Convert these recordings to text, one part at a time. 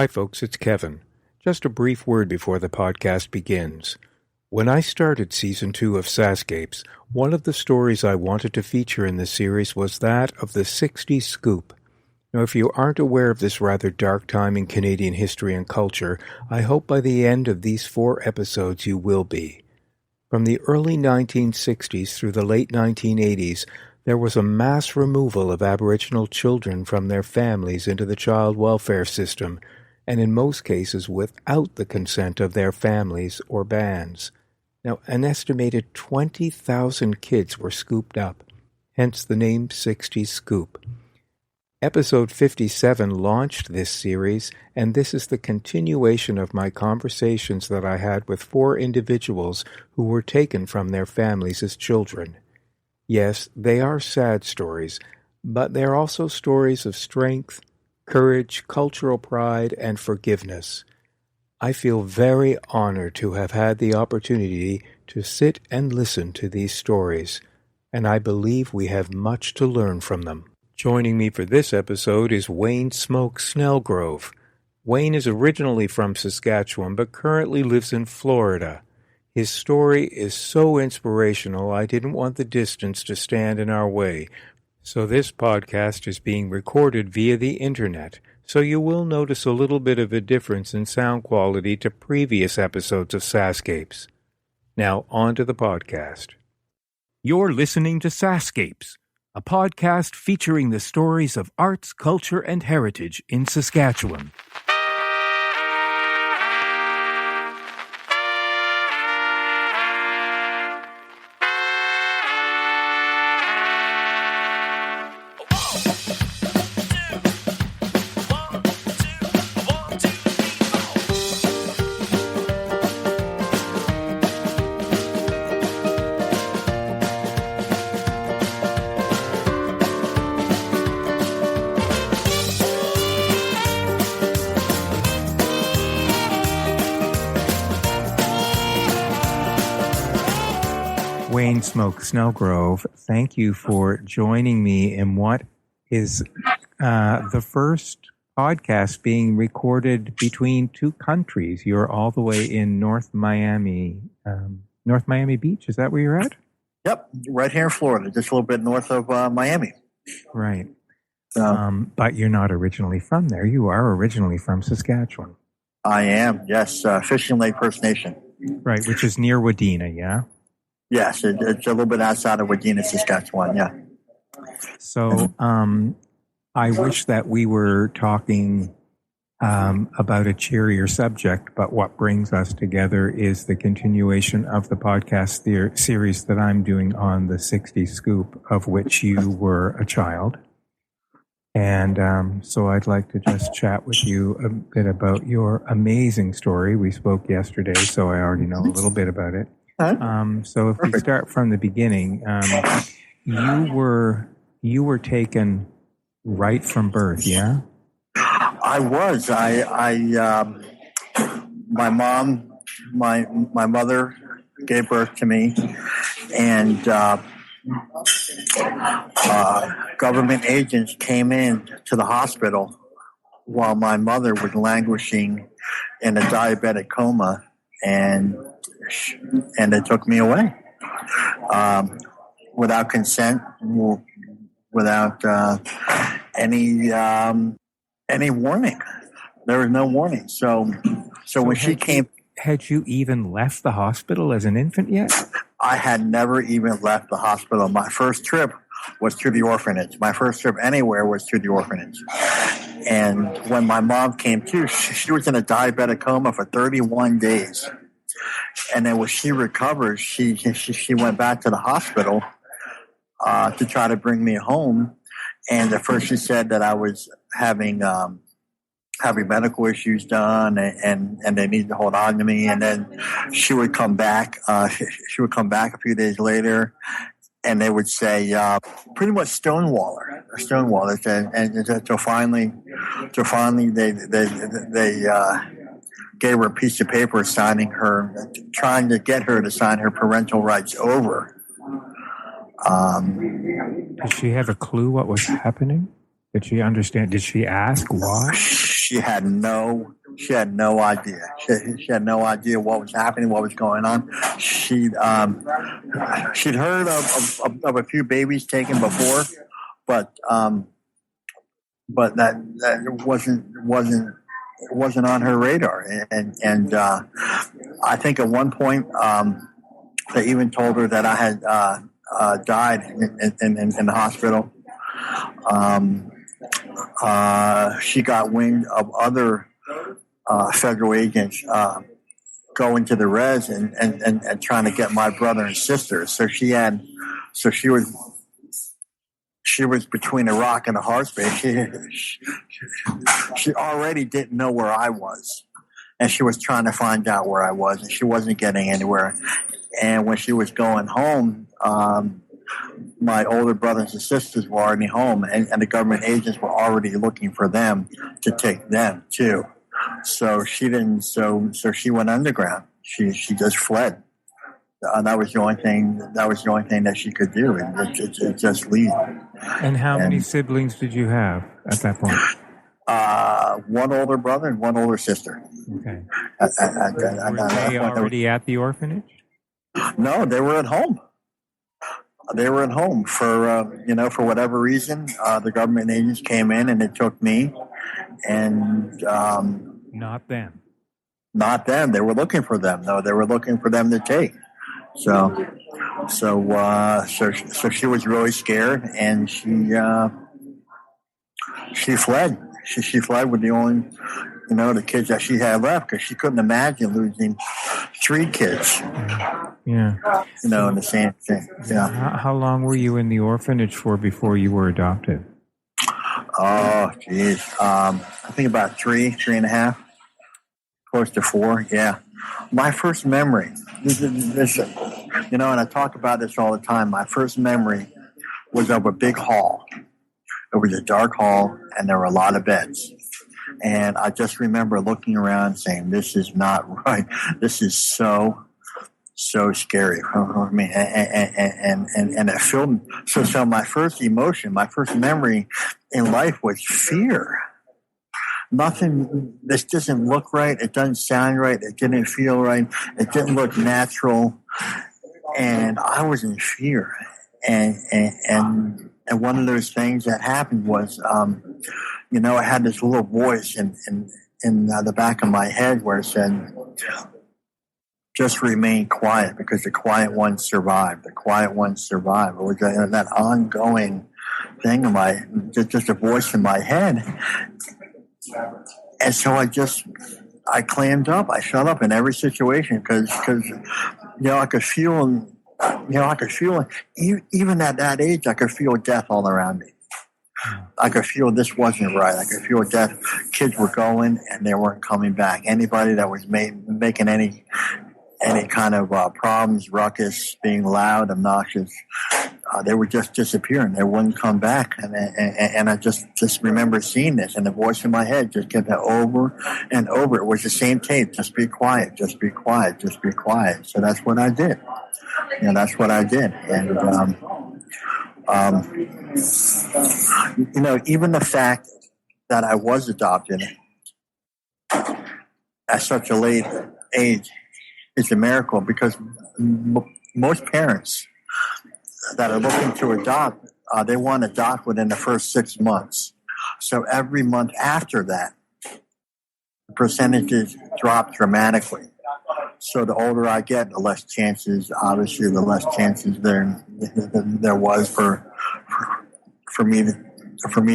Hi folks, it's Kevin. Just a brief word before the podcast begins. When I started Season 2 of SaskScapes, one of the stories I wanted to feature in this series was that of the 60's scoop. Now, if you aren't aware of this rather dark time in Canadian history and culture, I hope by the end of these 4 episodes you will be. From the early 1960s through the late 1980s, there was a mass removal of Aboriginal children from their families into the child welfare system, and in most cases without the consent of their families or bands. Now, an estimated 20,000 kids were scooped up, hence the name 60's Scoop. Episode 57 launched this series, and this is the continuation of my conversations that I had with 4 individuals who were taken from their families as children. Yes, they are sad stories, but they're also stories of strength, courage, cultural pride, and forgiveness. I feel very honored to have had the opportunity to sit and listen to these stories, and I believe we have much to learn from them. Joining me for this episode is Wayne Smoke Snellgrove. Wayne is originally from Saskatchewan, but currently lives in Florida. His story is so inspirational, I didn't want the distance to stand in our way. So this podcast is being recorded via the internet, so you will notice a little bit of a difference in sound quality to previous episodes of SaskScapes. Now, on to the podcast. You're listening to SaskScapes, a podcast featuring the stories of arts, culture, and heritage in Saskatchewan. Wayne Smoke Snellgrove, thank you for joining me in what is the first podcast being recorded between 2 countries. You're all the way in North Miami Beach. Is that where you're at? Yep, right here in Florida, just a little bit north of Miami. Right. But you're not originally from there. You are originally from Saskatchewan. I am, yes, Fishing Lake First Nation. Right, which is near Wadena, yeah? Yes, it's a little bit outside of Wadena, Saskatchewan, yeah. So I wish that we were talking about a cheerier subject, but what brings us together is the continuation of the podcast series that I'm doing on the 60's Scoop, of which you were a child. And so I'd like to just chat with you a bit about your amazing story. We spoke yesterday, so I already know a little bit about it. So if we start from the beginning, you were taken right from birth, yeah? I was. My mom, my mother gave birth to me, and government agents came in to the hospital while my mother was languishing in a diabetic coma, and they took me away without consent, without any warning. There was no warning. So when she came, had you even left the hospital as an infant yet? I had never even left the hospital. My first trip was to the orphanage. My first trip anywhere was to the orphanage. And when my mom came to, she was in a diabetic coma for 31 days. And then when she recovered, she went back to the hospital to try to bring me home. And at first she said that I was having medical issues done, and they needed to hold on to me. And then she would come back. She would come back a few days later, and they would say, pretty much stonewall her. And so finally they gave her a piece of paper trying to get her to sign her parental rights over. Did she have a clue what was happening? Did she understand? Did she ask why? she had no idea. She had no idea what was happening, what was going on. She'd heard of a few babies taken before, but that wasn't on her radar. And I think at one point they even told her that I had died in the hospital. She got wind of other federal agents going to the res and trying to get my brother and sister. So she was between a rock and a hard space. She already didn't know where I was, and she was trying to find out where I was, and she wasn't getting anywhere. And when she was going home, my older brothers and sisters were already home, and the government agents were already looking for them to take them too. So she didn't. So she went underground. She just fled. That was the only thing. That was the only thing that she could do, and it just leave. And how many siblings did you have at that point? One older brother and one older sister. Okay. Were they already at the orphanage? No, they were at home. They were at home for whatever reason. The government agents came in and they took me, and not them. Not them. They were looking for them. No, they were looking for them to take. So she was really scared, and she fled. She fled with the only, the kids that she had left, because she couldn't imagine losing 3 kids. Yeah. In the same thing. Yeah. How long were you in the orphanage for before you were adopted? Oh, geez. I think about 3.5, close to 4. Yeah. My first memory, and I talk about this all the time. My first memory was of a big hall. It was a dark hall, and there were a lot of beds. And I just remember looking around saying, this is not right. This is so scary. I mean, and it filled me. So my first emotion, my first memory in life was fear. Nothing, this doesn't look right. It doesn't sound right. It didn't feel right. It didn't look natural. And I was in fear. And one of those things that happened was, I had this little voice in the back of my head where it said, just remain quiet, because the quiet ones survive. The quiet ones survive. It was that ongoing thing just a voice in my head. And so I clammed up. I shut up in every situation because I could feel, even at that age, I could feel death all around me. I could feel this wasn't right. I could feel death. Kids were going and they weren't coming back. Anybody that was making any kind of problems, ruckus, being loud, obnoxious, they were just disappearing. They wouldn't come back. And I just remember seeing this, and the voice in my head just kept that over and over. It was the same tape. Just be quiet. Just be quiet. Just be quiet. So that's what I did. That's what I did. And, even the fact that I was adopted at such a late age is a miracle, because most parents that are looking to adopt, they want to adopt within the first 6 months. So every month after that, the percentages drop dramatically. So the older I get, the less chances, obviously, there was for me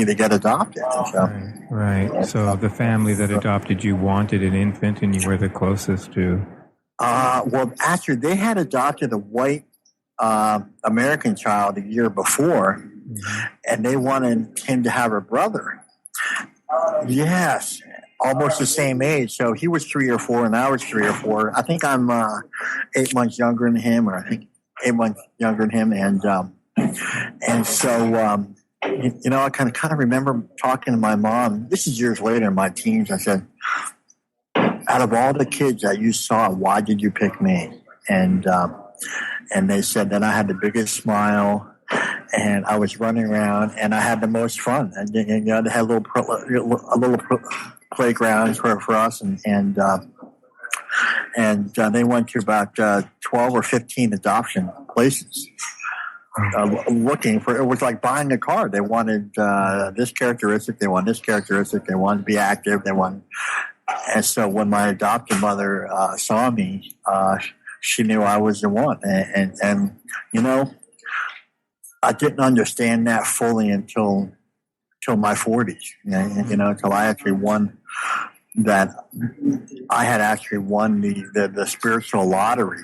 to get adopted. So. Right. So the family that adopted you wanted an infant, and you were the closest to. Well, actually, they had adopted a white American child a year before, and they wanted him to have a brother. Yes, almost the same age. So he was 3 or 4, and I was 3 or 4. I think I'm 8 months younger than him, or I think 8 months younger than him, and so I kind of remember talking to my mom. This is years later in my teens. I said, out of all the kids that you saw, why did you pick me? And they said that I had the biggest smile, and I was running around, and I had the most fun. And they had a little playgrounds for us, and they went to about 12 or 15 adoption places. Looking for, it was like buying a car. They wanted this characteristic, they wanted this characteristic, they wanted to be active, and so when my adopted mother saw me, she knew I was the one. And you know, I didn't understand that fully until my 40s. You know, until I actually won that. I had actually won the spiritual lottery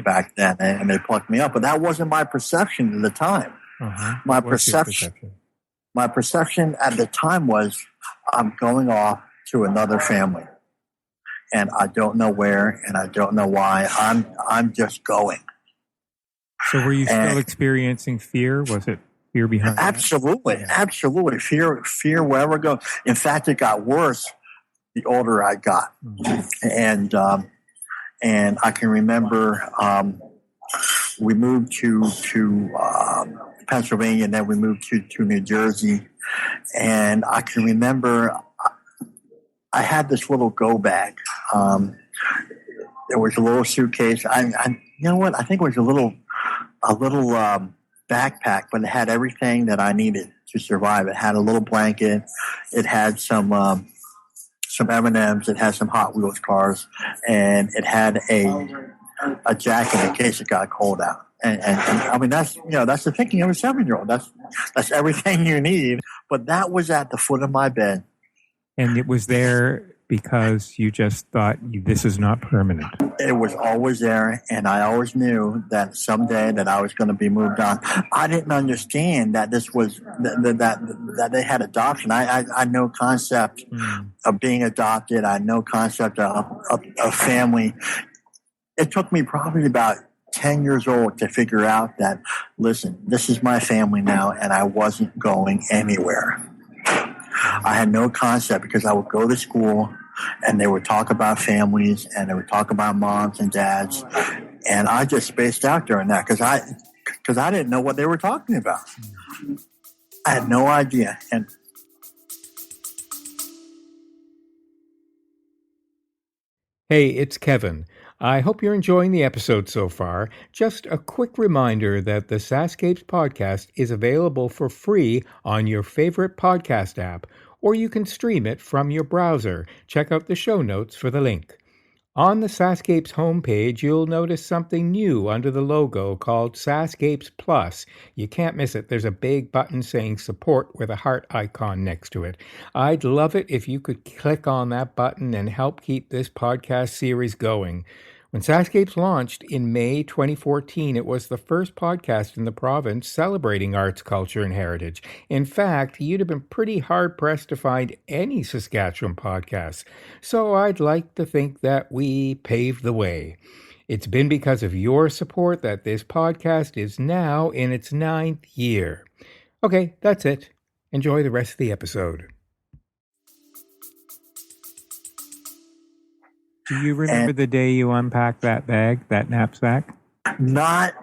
back then, and they plucked me up. But that wasn't my perception at the time. My perception at the time was, I'm going off to another family, and I don't know where, and I don't know why. I'm just going. So were you still experiencing fear? Was it fear behind that? Absolutely. Fear wherever I go. In fact, it got worse the older I got. And I can remember we moved to Pennsylvania, and then we moved to New Jersey. And I can remember I had this little go bag. There was a little suitcase. You know what? I think it was a little backpack, but it had everything that I needed to survive. It had a little blanket. It had some M&Ms. It had some Hot Wheels cars, and it had a jacket in case it got cold out. And I mean, that's the thinking of a 7-year-old. That's everything you need. But that was at the foot of my bed. And it was there because you just thought this is not permanent. It was always there, and I always knew that someday that I was going to be moved on. I didn't understand that this was that they had adoption. I had no concept of being adopted. I had no concept of family. It took me probably about 10 years old to figure out that, listen, this is my family now, and I wasn't going anywhere. I had no concept because I would go to school and they would talk about families and they would talk about moms and dads. And I just spaced out during that because I didn't know what they were talking about. I had no idea. And hey, it's Kevin. I hope you're enjoying the episode so far. Just a quick reminder that the SaskScapes podcast is available for free on your favorite podcast app, or you can stream it from your browser. Check out the show notes for the link. On the SaskScapes homepage, you'll notice something new under the logo called SaskScapes Plus. You can't miss it. There's a big button saying support with a heart icon next to it. I'd love it if you could click on that button and help keep this podcast series going. When SaskScapes launched in May 2014, it was the first podcast in the province celebrating arts, culture, and heritage. In fact, you'd have been pretty hard-pressed to find any Saskatchewan podcasts. So I'd like to think that we paved the way. It's been because of your support that this podcast is now in its 9th year. Okay, that's it. Enjoy the rest of the episode. Do you remember the day you unpacked that bag, that knapsack? Not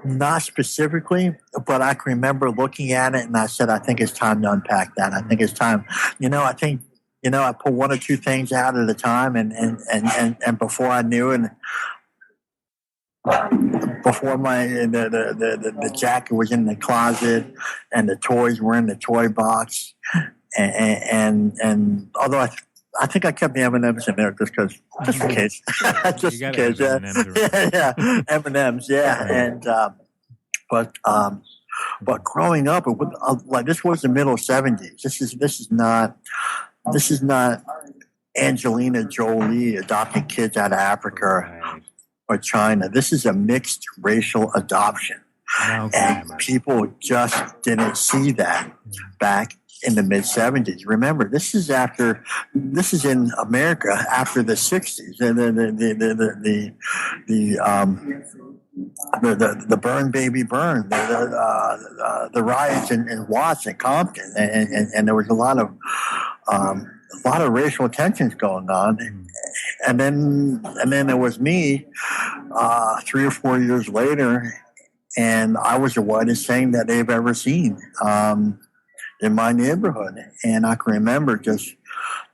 specifically, but I can remember looking at it and I said, I think it's time to unpack that. I think it's time. I pull one or two things out at a time, and before I knew it, before the jacket was in the closet and the toys were in the toy box, and although I think I kept the M&Ms in there just in case. Just in case, yeah. M&Ms, yeah. And but growing up, it was, like, this was the middle 70s. This is not Angelina Jolie adopting kids out of Africa or China. This is a mixed racial adoption, and people just didn't see that back in the mid 70s. Remember, this is in America after the 60s. The burn baby burn, the riots in Watts and Compton, and there was a lot of racial tensions going on. And then there was me 3 or 4 years later, and I was the whitest thing that they've ever seen in my neighborhood. And I can remember just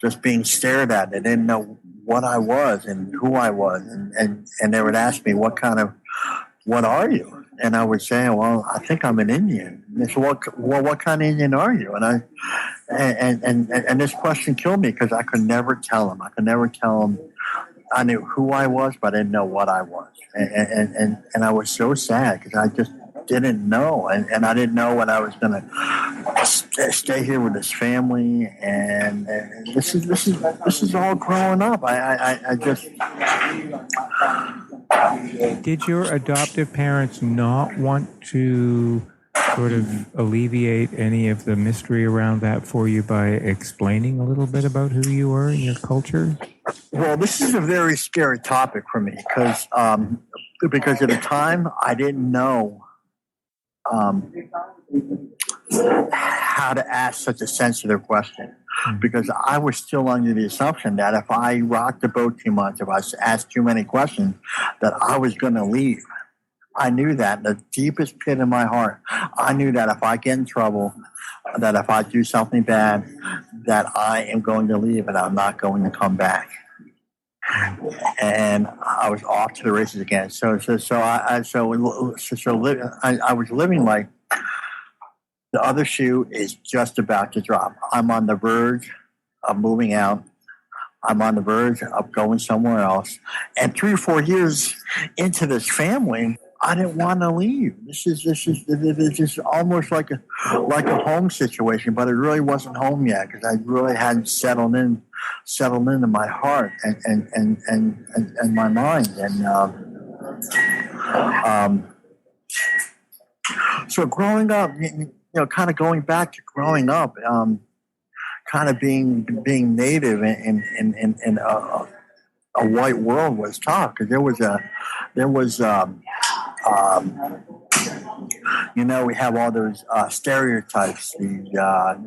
just being stared at. They didn't know what I was and who I was. And they would ask me, what are you? And I would say, well, I think I'm an Indian. And they said, what kind of Indian are you? And this question killed me because I could never tell them. I knew who I was, but I didn't know what I was. And I was so sad because I just didn't know. And I didn't know what I was going to stay here with this family. And this is all growing up. I just... Did your adoptive parents not want to sort of alleviate any of the mystery around that for you by explaining a little bit about who you were and your culture? Well, this is a very scary topic for me because at the time I didn't know how to ask such a sensitive question. Because I was still under the assumption that if I rocked the boat too much, if I asked too many questions, that I was going to leave. I knew that in the deepest pit of my heart. I knew that if I get in trouble, that if I do something bad, that I am going to leave and I'm not going to come back. And I was off to the races again. So I was living like the other shoe is just about to drop. I'm on the verge of moving out. I'm on the verge of going somewhere else. And 3 or 4 years into this family, I didn't want to leave. This is almost like a home situation, but it really wasn't home yet because I really hadn't settled into my heart and my mind. And so growing up, kind of going back to growing up, kind of being native in a white world was tough because we have all those stereotypes, like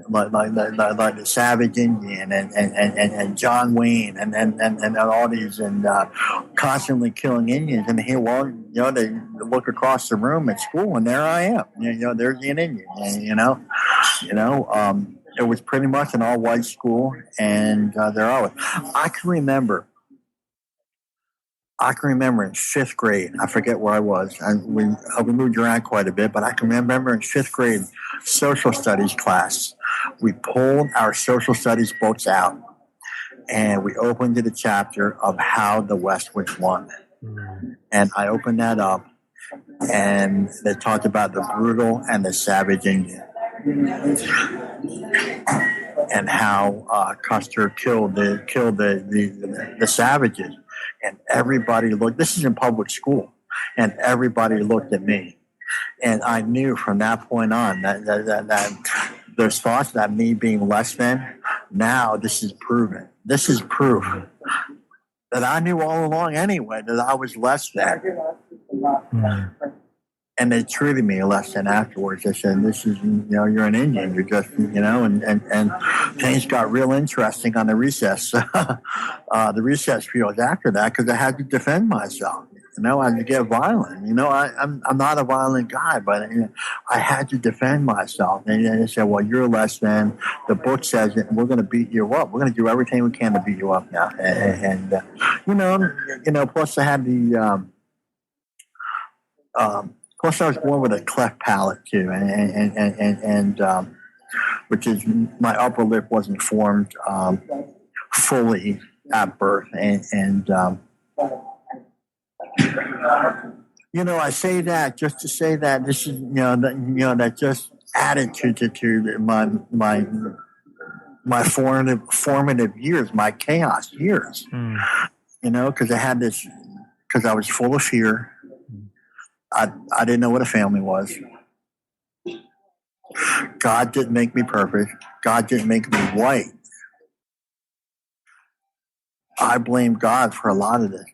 the savage Indian and John Wayne and all these and constantly killing Indians. And here, they look across the room at school, and there I am. There's an Indian. It was pretty much an all-white school, and there I was. I can remember in 5th grade, I forget where I was. We moved around quite a bit, but I can remember in 5th grade social studies class, we pulled our social studies books out and we opened to the chapter of how the West was won. And I opened that up and they talked about the brutal and the savage Indian and how Custer killed the savages. And everybody looked, this is in public school, and everybody looked at me. And I knew from that point on that those thoughts that me being less than, now this is proven. This is proof that I knew all along anyway that I was less than. And they treated me less than afterwards. They said, this is, you're an Indian. You're just, and things got real interesting on the recess. The recess periods after that, because I had to defend myself. I had to get violent. I'm not a violent guy, but I had to defend myself. And they said, well, you're less than. The book says it, and we're going to beat you up. We're going to do everything we can to beat you up now. And plus I had the... Plus, I was born with a cleft palate too, and which is my upper lip wasn't formed fully at birth, and I say that just to say that this is that just added to my formative years, my chaos years, because I had this, because I was full of fear. I didn't know what a family was. God didn't make me perfect. God didn't make me white. I blame God for a lot of this.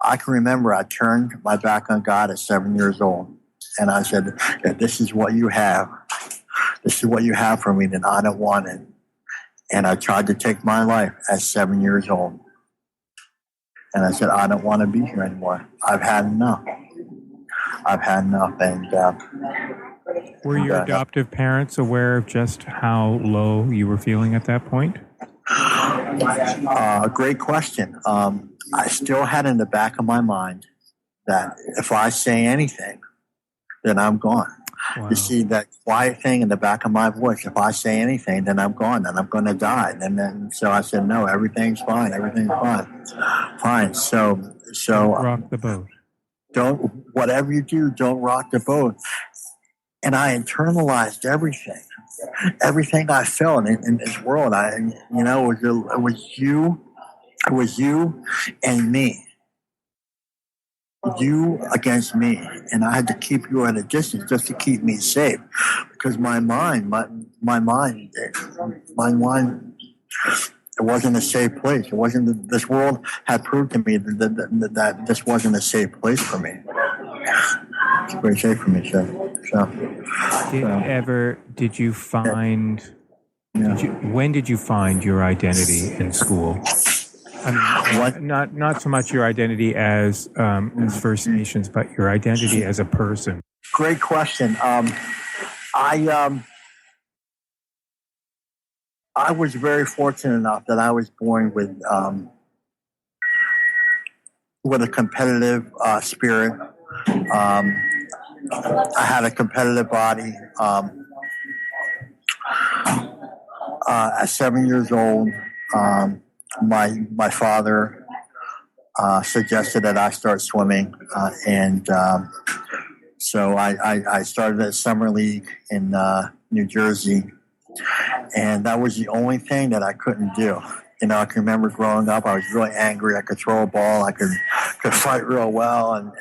I can remember I turned my back on God at 7 years old. And I said, if this is what you have. This is what you have for me, then I don't want it. And I tried to take my life at 7 years old. And I said, I don't want to be here anymore. I've had enough. And were your adoptive parents aware of just how low you were feeling at that point? Great question. I still had in the back of my mind that if I say anything, then I'm gone. Wow. You see that quiet thing in the back of my voice. If I say anything, then I'm gone. Then I'm going to die. And then so I said, no, everything's fine. Everything's fine. Fine. So don't rock the boat. Don't, whatever you do, don't rock the boat. And I internalized everything. Everything I felt in this world, it was you and me. You against me, and I had to keep you at a distance just to keep me safe, because my mind, it wasn't a safe place. It wasn't. This world had proved to me that this wasn't a safe place for me. It's very safe for me. Did you find? When did you find your identity in school? I mean, not so much your identity as First Nations, but your identity as a person. Great question. I was very fortunate enough that I was born with a competitive spirit. I had a competitive body. At 7 years old, my father suggested that I start swimming, so I started at Summer League in New Jersey, and that was the only thing that I couldn't do. I can remember growing up, I was really angry. I could throw a ball, I could fight real well, and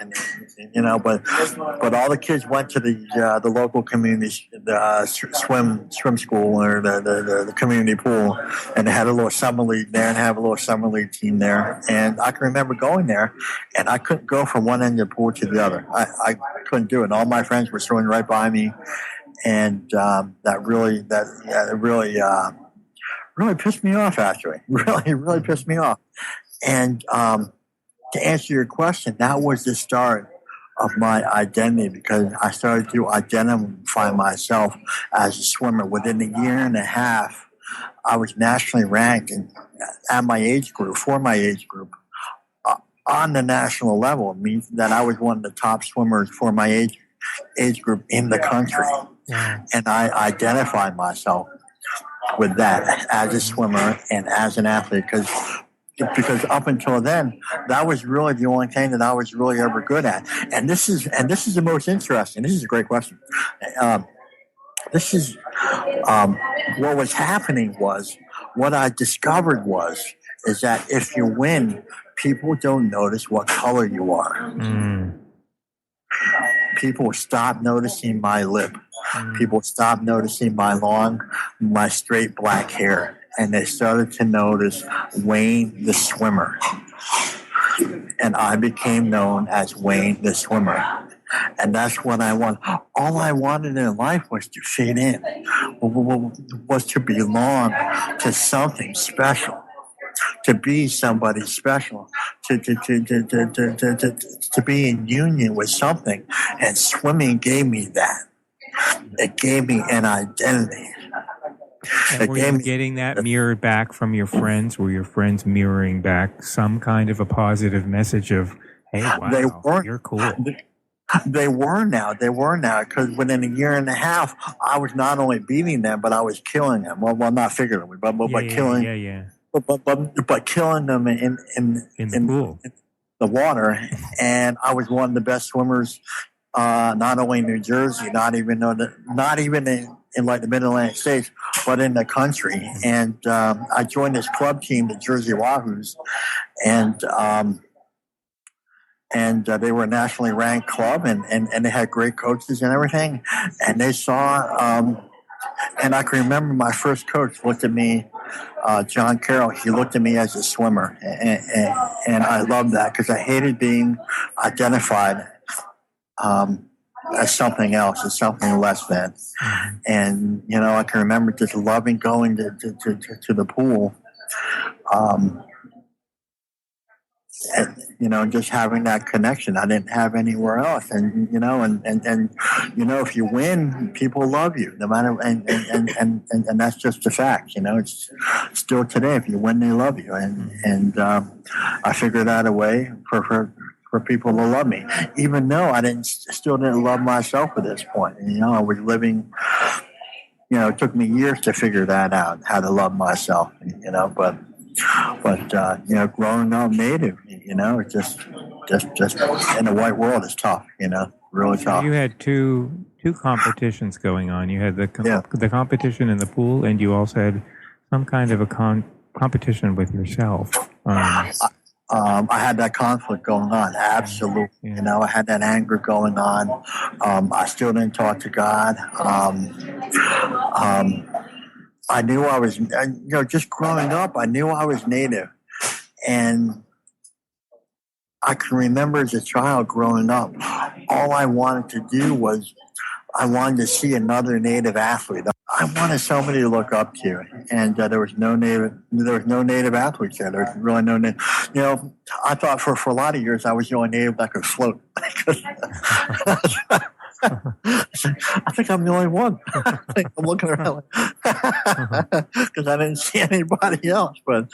but all the kids went to the local community swim school, or the community pool, and they had a little summer league there, and have a little summer league team there. And I can remember going there, and I couldn't go from one end of the pool to the other. I couldn't do it. And all my friends were swimming right by me, and that really pissed me off, actually. Really pissed me off. And to answer your question, that was the start of my identity, because I started to identify myself as a swimmer. Within a year and a half, I was nationally ranked for my age group, on the national level. It means that I was one of the top swimmers for my age group in the country. Wow. And I identify myself with that as a swimmer and as an athlete, because up until then, that was really the only thing that I was really ever good at. And this is the most interesting. This is a great question. This is what was happening was, what I discovered is that if you win, people don't notice what color you are. Mm. People stop noticing my lip. People stopped noticing my straight black hair, and they started to notice Wayne the swimmer. And I became known as Wayne the swimmer. And that's what I want. All I wanted in life was to fit in, was to belong to something special, to be somebody special, to be in union with something. And swimming gave me that. It gave me an identity. And were you getting that mirrored back from your friends? Were your friends mirroring back some kind of a positive message of, hey, wow, you're cool? They were now, because within a year and a half, I was not only beating them, but I was killing them. Well, not figuratively, but killing. But killing them in the pool, in the water. And I was one of the best swimmers. Not only in New Jersey, not even in like the Mid-Atlantic states, but in the country. And I joined this club team, the Jersey Wahoos, and they were a nationally ranked club, and they had great coaches and everything. And they saw, and I can remember my first coach looked at me, John Carroll. He looked at me as a swimmer, and I loved that, because I hated being identified as something else, as something less than. And I can remember just loving going to the pool, and, just having that connection I didn't have anywhere else. And, if you win, people love you no matter, and that's just a fact, it's still today. If you win, they love you. And I figured out a way for people to love me, even though still didn't love myself at this point. I was living, it took me years to figure that out, how to love myself, but growing up Native, it's just in the white world is tough, really tough. You had two competitions going on. You had the competition in the pool, and you also had some kind of a competition with yourself. I had that conflict going on, absolutely. Yeah. I had that anger going on. I still didn't talk to God. I knew I was, just growing up, I knew I was Native. And I can remember as a child growing up, all I wanted to do was I wanted to see another Native athlete. I wanted somebody to look up to, and there was no Native athletes there. There was really no Native. I thought for a lot of years I was the only Native that could float. I think I'm the only one. I'm looking around because I didn't see anybody else. But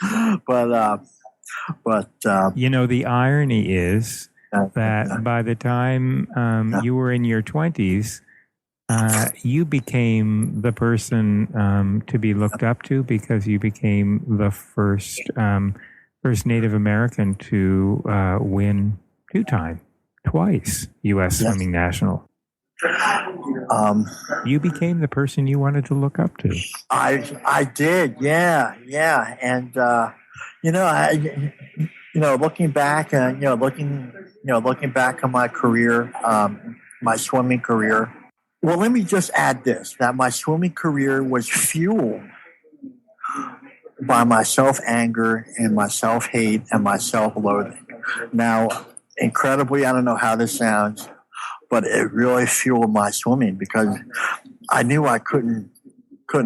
the irony is that by the time you were in your 20s, you became the person to be looked up to, because you became the first Native American to win twice U.S. Swimming National. You became the person you wanted to look up to. I did, yeah, and looking back, looking back on my career, my swimming career. Well, let me just add this: that my swimming career was fueled by my self-anger and my self-hate and my self-loathing. Now, incredibly, I don't know how this sounds, but it really fueled my swimming, because I knew I couldn't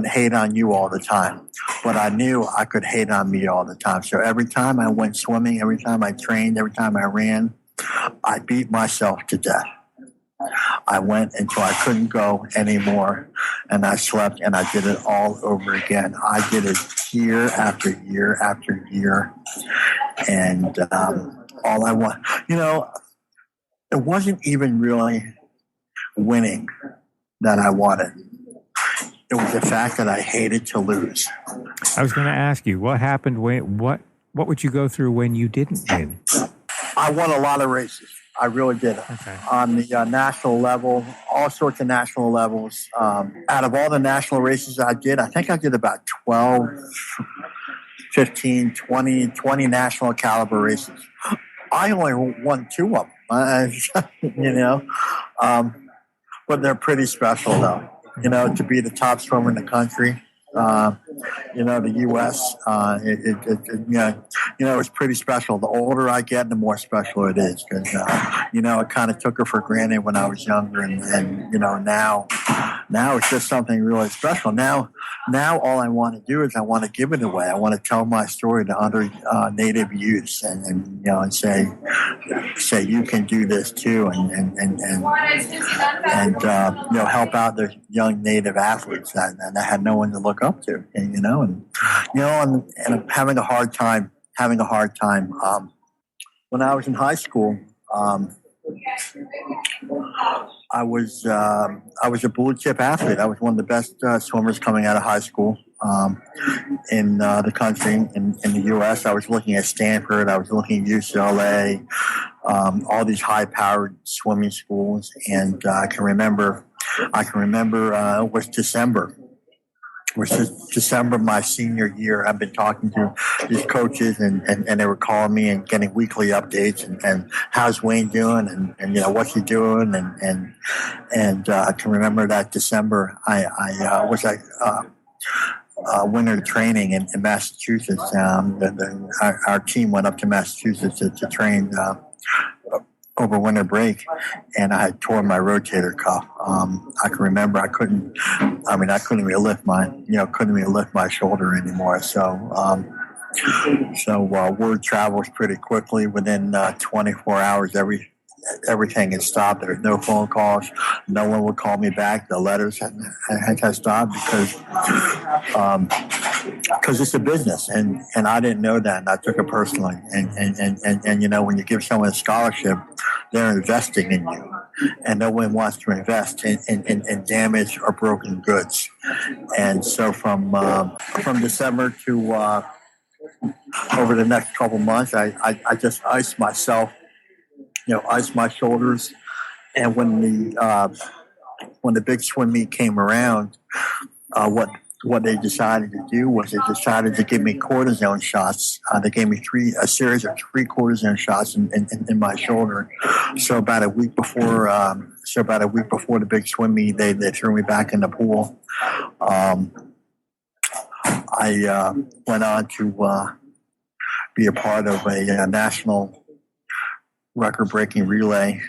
hate on you all the time, but I knew I could hate on me all the time. So every time I went swimming, every time I trained, every time I ran, I beat myself to death. I went until I couldn't go anymore, and I slept, and I did it all over again. I did it year after year after year, and all I want, it wasn't even really winning that I wanted. It was the fact that I hated to lose. I was going to ask you, what happened what would you go through when you didn't win? I won a lot of races. I really did. Okay. On the national level, all sorts of national levels. Out of all the national races I did, I think I did about 12, 15, 20 national caliber races. I only won 2 of them, but they're pretty special, though. To be the top swimmer in the country, the U.S., it's pretty special. The older I get, the more special it is, because, I kind of took it for granted when I was younger, and now it's just something really special. Now all I want to do is I want to give it away. I want to tell my story to other Native youths, and say you can do this too, and help out the young Native athletes that had no one to look up to, and I'm having a hard time. When I was in high school, I was a blue chip athlete. I was one of the best swimmers coming out of high school in the country, in the U.S. I was looking at Stanford. I was looking at UCLA, all these high-powered swimming schools. And I can remember it was December. It was December my senior year. I've been talking to these coaches, and they were calling me and getting weekly updates, and how's Wayne doing, and what's he doing, and I can remember that December I was at winter training in Massachusetts. Our team went up to Massachusetts to train over winter break, and I had torn my rotator cuff. I can remember I couldn't even lift my shoulder anymore. So So word travels pretty quickly. Within 24 hours, everything had stopped. There was no phone calls. No one would call me back. The letters had stopped because it's a business, and I didn't know that, and I took it personally. And you know, when you give someone a scholarship, they're investing in you, and no one wants to invest in damaged or broken goods. And so from December to over the next couple months, I just iced myself, iced my shoulders. And when the big swim meet came around, what they decided to do was they decided to give me cortisone shots. They gave me a series of 3 cortisone shots in my shoulder. So about a week before the big swim meet, they threw me back in the pool. I went on to be a part of a national record-breaking relay.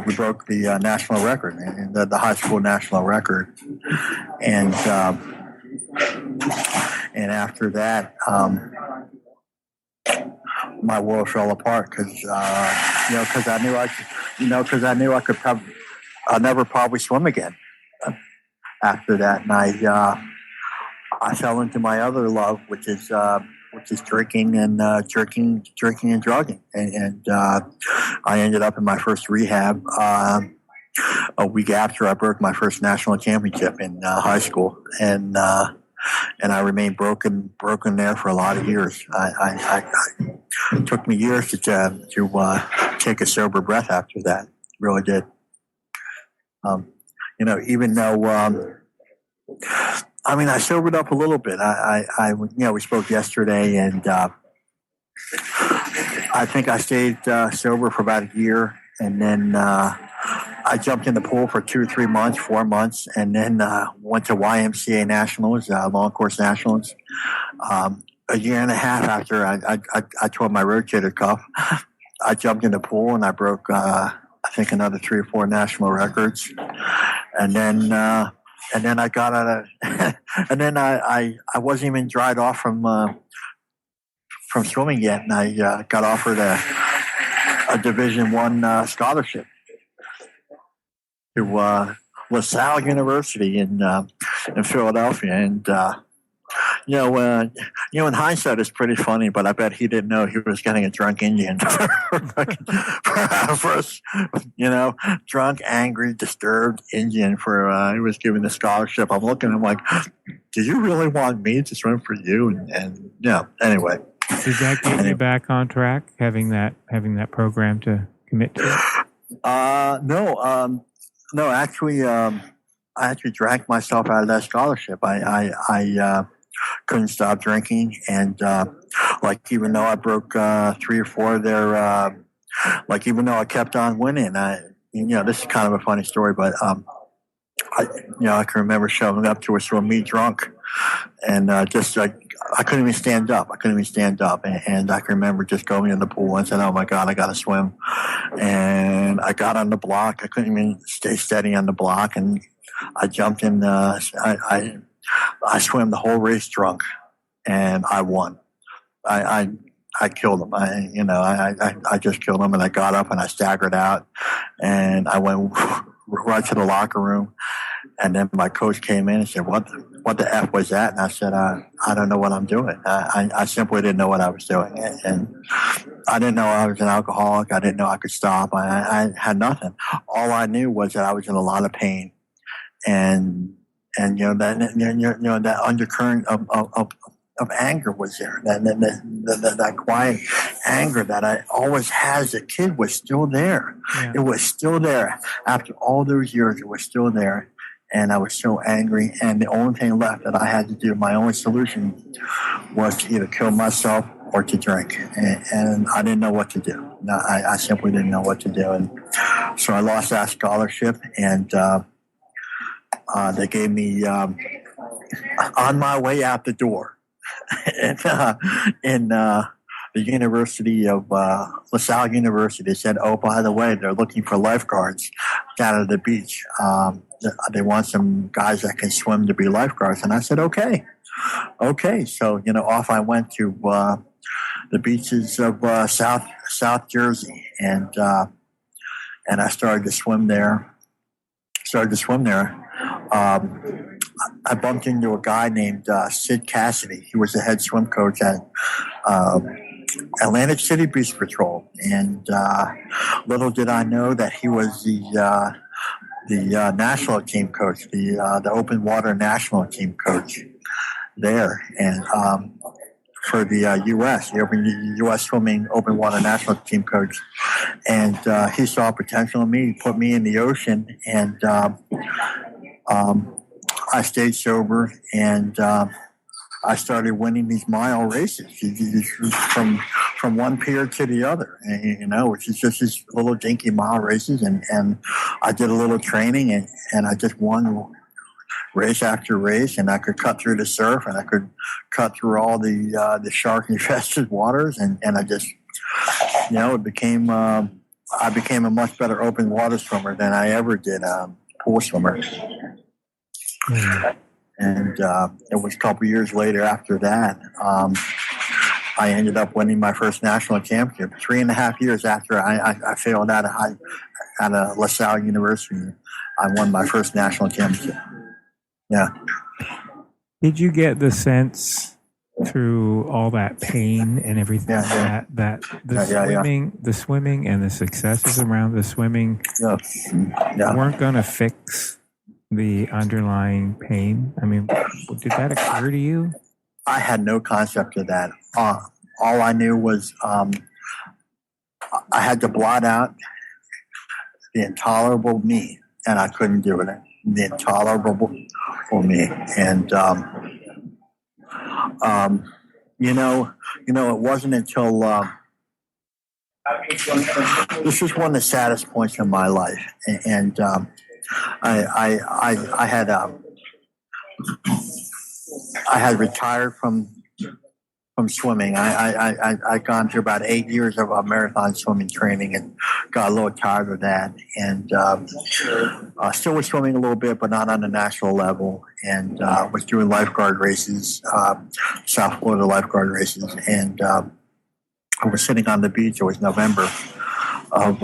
We broke the national record, the high school national record, and after that, my world fell apart because I knew I could I'll never probably swim again after that, and I fell into my other love, which is drinking and drugging, and I ended up in my first rehab a week after I broke my first national championship in high school, and I remained broken there for a lot of years. It took me years to take a sober breath after that. It really did. Even though. I sobered up a little bit. We spoke yesterday, and I think I stayed sober for about a year, and then I jumped in the pool for 2 or 3 months, 4 months, and then went to YMCA Nationals, Long Course Nationals. A year and a half after I tore my rotator cuff, I jumped in the pool and I broke, I think, another 3 or 4 national records, and then I got out of, and then I wasn't even dried off from swimming yet, and I got offered a Division I scholarship to LaSalle University in Philadelphia, and in hindsight, it's pretty funny, but I bet he didn't know he was getting a drunk Indian first, drunk, angry, disturbed Indian he was given the scholarship. I'm looking at him like, do you really want me to swim for you? And anyway. Did that get you back on track, having that program to commit to? No, actually, I actually drank myself out of that scholarship. I couldn't stop drinking, and even though I broke 3 or 4 of their, even though I kept on winning, this is kind of a funny story, but I can remember showing up to a swim meet drunk, and I couldn't even stand up. And I can remember just going in the pool and saying, "Oh my God, I got to swim!" And I got on the block. I couldn't even stay steady on the block, and I jumped in. I swam the whole race drunk, and I won. I killed him. I just killed him, and I got up and I staggered out, and I went right to the locker room. And then my coach came in and said, "What the F was that?" And I said, "I don't know what I'm doing. I simply didn't know what I was doing, and I didn't know I was an alcoholic. I didn't know I could stop. I had nothing. All I knew was that I was in a lot of pain, and that undercurrent of anger was there. That quiet anger that I always had as a kid was still there. Yeah. It was still there after all those years. It was still there, and I was so angry. And the only thing left that I had to do, my only solution, was to either kill myself or to drink. And I didn't know what to do. No, I simply didn't know what to do. And so I lost that scholarship, and they gave me on my way out the door in the University of LaSalle University. They said, "Oh, by the way, they're looking for lifeguards down at the beach. They want some guys that can swim to be lifeguards." And I said, "Okay." Okay, so off I went to the beaches of South Jersey, and I started to swim there. I bumped into a guy named Sid Cassidy. He was the head swim coach at Atlantic City Beach Patrol, and little did I know that he was the national team coach, the open water national team coach there, and for the U.S., the U.S. swimming open water national team coach, and he saw potential in me. He put me in the ocean, and I stayed sober, and I started winning these mile races from one pier to the other, which is just these little dinky mile races, and I did a little training, and I just won race after race, and I could cut through the surf, and I could cut through all the shark infested waters, and I just it became I became a much better open water swimmer than I ever did pool swimmer. And it was a couple years later after that, I ended up winning my first national championship. 3.5 years after I failed out of LaSalle University, I won my first national championship. Yeah. Did you get the sense through all that pain and everything that the swimming and the successes around the swimming weren't going to fix the underlying pain? I mean, did that occur to you? I had no concept of that. All I knew was I had to blot out the intolerable me, and I couldn't do it. The intolerable me, and it wasn't until this was one of the saddest points in my life, and I had retired from swimming. I'd gone through about 8 years of marathon swimming training and got a little tired of that. And still was swimming a little bit, but not on the national level. And was doing lifeguard races, South Florida lifeguard races. And I was sitting on the beach. It was November of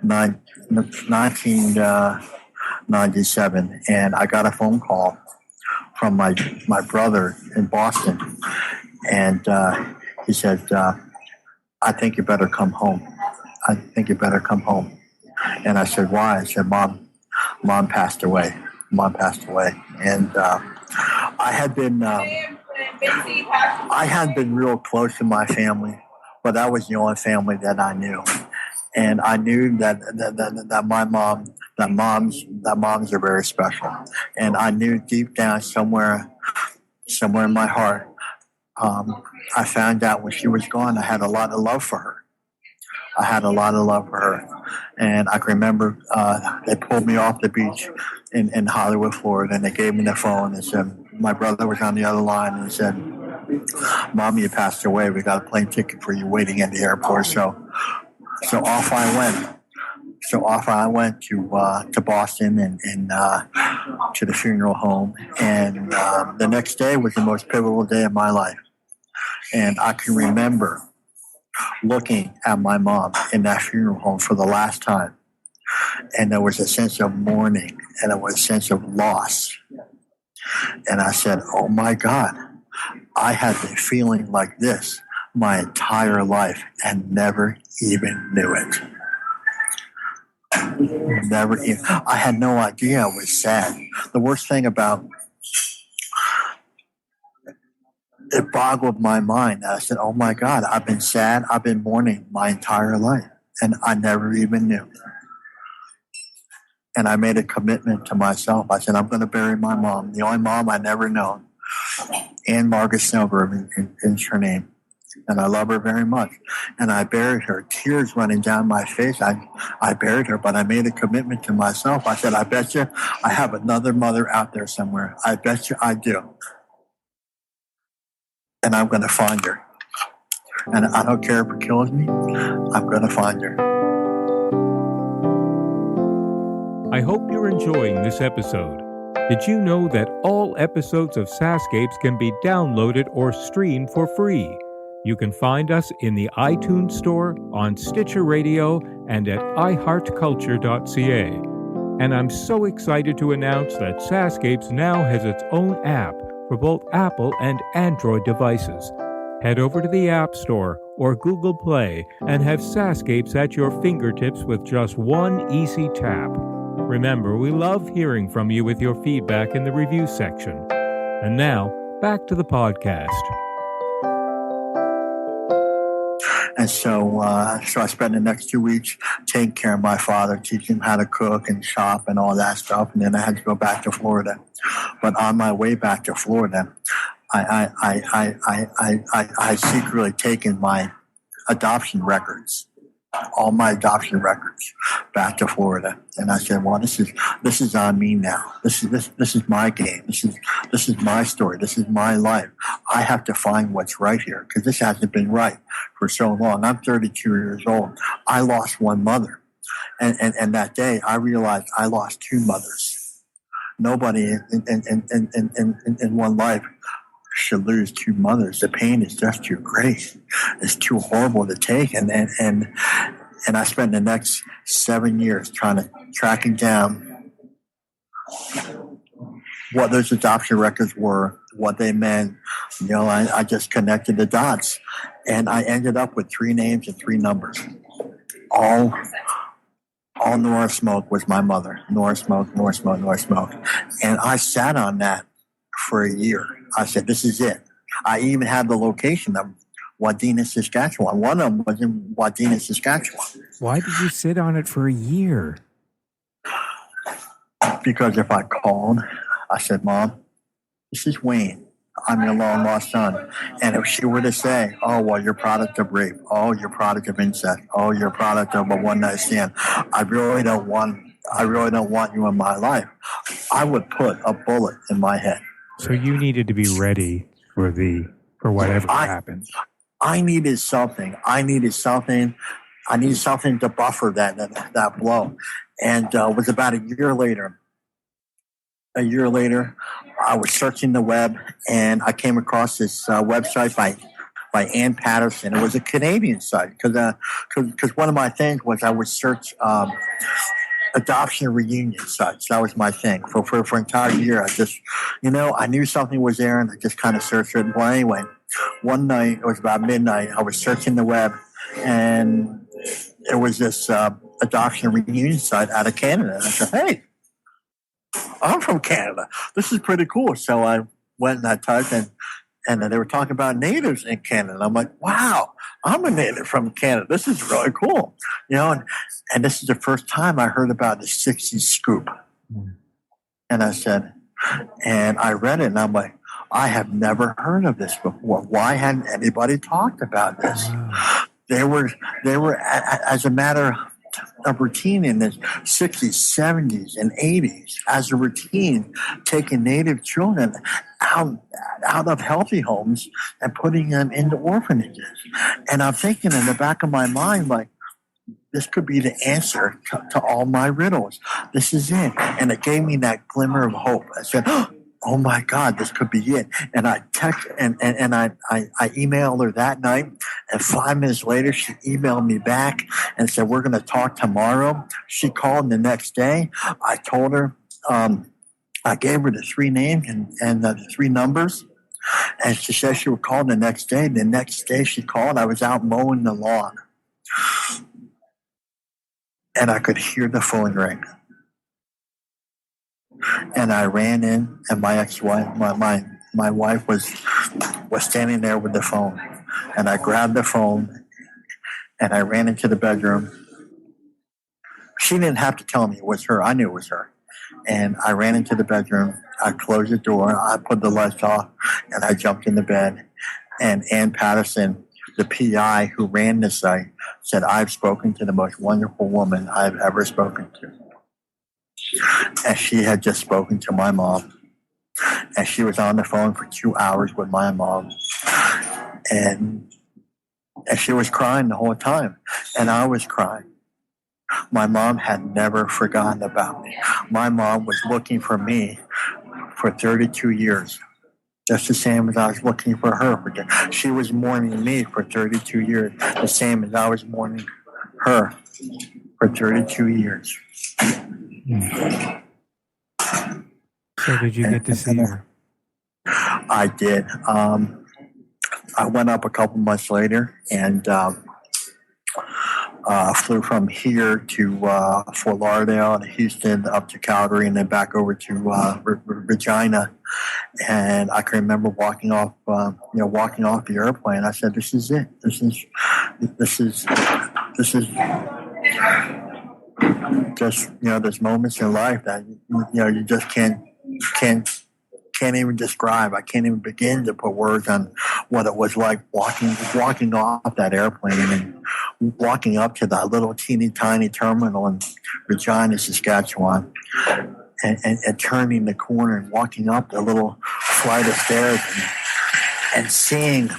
1997, and I got a phone call from my brother in Boston, and he said, "I think you better come home. I think you better come home." And I said, "Why?" I said, "Mom passed away. Mom passed away." And I had been real close to my family, but that was the only family that I knew. And I knew that moms are very special. And I knew deep down somewhere in my heart, I found out when she was gone, I had a lot of love for her. And I can remember they pulled me off the beach in Hollywood, Florida, and they gave me the phone and said, my brother was on the other line, and he said, "Mom, you passed away. We got a plane ticket for you waiting at the airport." So off I went to Boston and to the funeral home. And the next day was the most pivotal day of my life. And I can remember looking at my mom in that funeral home for the last time. And there was a sense of mourning, and there was a sense of loss. And I said, "Oh my God, I had been feeling like this my entire life and never even knew it." I had no idea I was sad. The worst thing about it boggled my mind. I said, "Oh my God, I've been sad. I've been mourning my entire life, and I never even knew." And I made a commitment to myself. I said, "I'm going to bury my mom, the only mom I never known. Ann Margaret Snellgrove is her name. And I love her very much." And I buried her, tears running down my face. I buried her, but I made a commitment to myself. I said, "I bet you I have another mother out there somewhere. I bet you I do. And I'm going to find her. And I don't care if it kills me. I'm going to find her." I hope you're enjoying this episode. Did you know that all episodes of SaskScapes can be downloaded or streamed for free? You can find us in the iTunes Store, on Stitcher Radio, and at iHeartCulture.ca. And I'm so excited to announce that SaskScapes now has its own app for both Apple and Android devices. Head over to the App Store or Google Play and have SaskScapes at your fingertips with just one easy tap. Remember, we love hearing from you with your feedback in the review section. And now, back to the podcast. And so I spent the next 2 weeks taking care of my father, teaching him how to cook and shop and all that stuff. And then I had to go back to Florida. But on my way back to Florida, I secretly taken my adoption records, all my adoption records, back to Florida. And I said, well, this is on me now. This is my game. This is my story. This is my life. I have to find what's right here, because this hasn't been right for so long. I'm 32 years old. I lost one mother. And that day I realized I lost two mothers. Nobody in one life should lose two mothers. The pain is just too great. It's too horrible to take. And I spent the next 7 years tracking down what those adoption records were, what they meant. I just connected the dots, and I ended up with 3 names and 3 numbers. All Nora Smoke was my mother. Nora Smoke, Nora Smoke, Nora Smoke. And I sat on that for a year. I said, this is it. I even had the location of Wadena, Saskatchewan. One of them was in Wadena, Saskatchewan. Why did you sit on it for a year? Because if I called, I said, Mom, this is Wayne. I'm your long lost son. And if she were to say, oh, well, you're product of rape. Oh, you're product of incest. Oh, you're product of a one-night stand. I really don't want you in my life. I would put a bullet in my head. So you needed to be ready for whatever happened. I needed something. I needed something to buffer that blow. And it was about a year later, I was searching the web, and I came across this website by Ann Patterson. It was a Canadian site because one of my things was I would search adoption reunion sites. That was my thing for an entire year. I just, I knew something was there, and I just kind of searched it. Well, anyway, one night, it was about midnight, I was searching the web, and there was this adoption reunion site out of Canada. And I said, hey, I'm from Canada. This is pretty cool. So I went and I typed in, and they were talking about natives in Canada. And I'm like, wow, I'm a native from Canada. This is really cool. And this is the first time I heard about the 60's scoop. And I said, and I read it, and I'm like, I have never heard of this before. Why hadn't anybody talked about this? They were as a matter of routine in the 60s, 70s, and 80s, as a routine, taking Native children out of healthy homes and putting them into orphanages. And I'm thinking in the back of my mind, like, this could be the answer to all my riddles. This is it. And it gave me that glimmer of hope. I said, oh my God, this could be it. And I I emailed her that night, and 5 minutes later, she emailed me back and said, we're going to talk tomorrow. She called the next day. I told her, I gave her the 3 names and the 3 numbers. And she said she would call the next day. The next day she called, I was out mowing the lawn. And I could hear the phone ring. And I ran in, and my ex-wife, my wife was standing there with the phone. And I grabbed the phone, and I ran into the bedroom. She didn't have to tell me it was her. I knew it was her. And I ran into the bedroom. I closed the door. I put the lights off, and I jumped in the bed. And Ann Patterson, the PI who ran the site, said, I've spoken to the most wonderful woman I've ever spoken to. And she had just spoken to my mom. And she was on the phone for 2 hours with my mom. And she was crying the whole time. And I was crying. My mom had never forgotten about me. My mom was looking for me for 32 years. Just the same as I was looking for her. She was mourning me for 32 years, the same as I was mourning her for 32 years. So did you get to see her? I did. I went up a couple months later and flew from here to Fort Lauderdale to Houston, up to Calgary, and then back over to Regina. And I can remember walking off the airplane. I said, "This is it. This is just, there's moments in life that you just can't even describe. I can't even begin to put words on what it was like walking off that airplane and walking up to that little teeny tiny terminal in Regina, Saskatchewan, and turning the corner and walking up the little flight of stairs and seeing